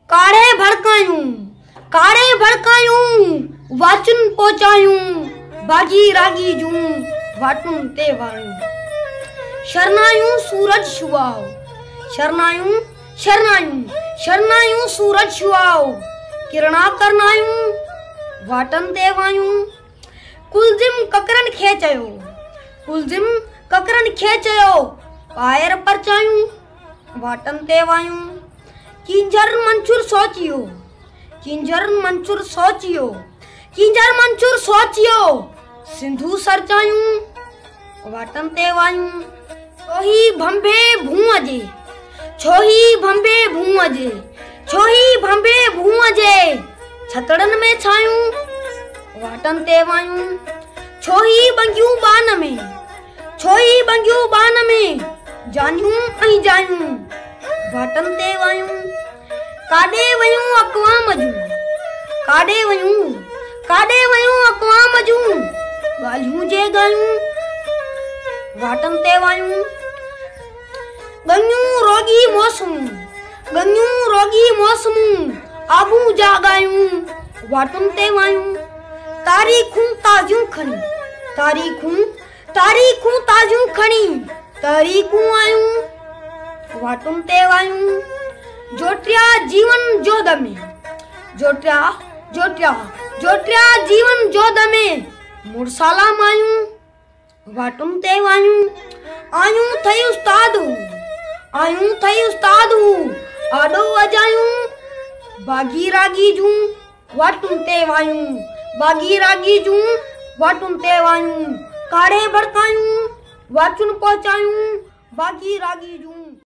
काड़े भड़कायूं वाचुन पहुंचायूं बागी रागी जूं वाटुन ते वायूं। शरनायूं सूरज छुआओ शरनायूं शरनायूं शरनायूं सूरज छुआओ किरणा करनायूं वाटन ते वायूं। कुलजिम ककरन खे चयो पायर परचायूं वाटन ते वायूं। किंजर मंचूर सोचियो सिंधु सरचायूं वाटन ते वायूं। छोही भंबे भूअ जे छतड़न में छायूं वाटन ते वायूं। छोही बंगियूं बान में जानियूं ऐं जायूं वाटन ते वायूं। काॾे वयूं अक़वाम जूं ॻाल्हियूं जे ॻायूं वाटन ते वायूं। गंगियूं रोगी मौसमूं आबू जागायूं वाटन ते वायूं। तारीखूं ताज़ियूं खणी तारीखूं आयूं वाटुन ते वायूं। जोटिया जीवन जोध में मुरसाला मायूं वाटुन ते वायूं। आयूं थई उस्ताद आडो वजायूं बागी रागी जूं वाटुन ते वायूं। काड़े भड़कायूं वाचुन पहुंचायूं बागी रागी जूं।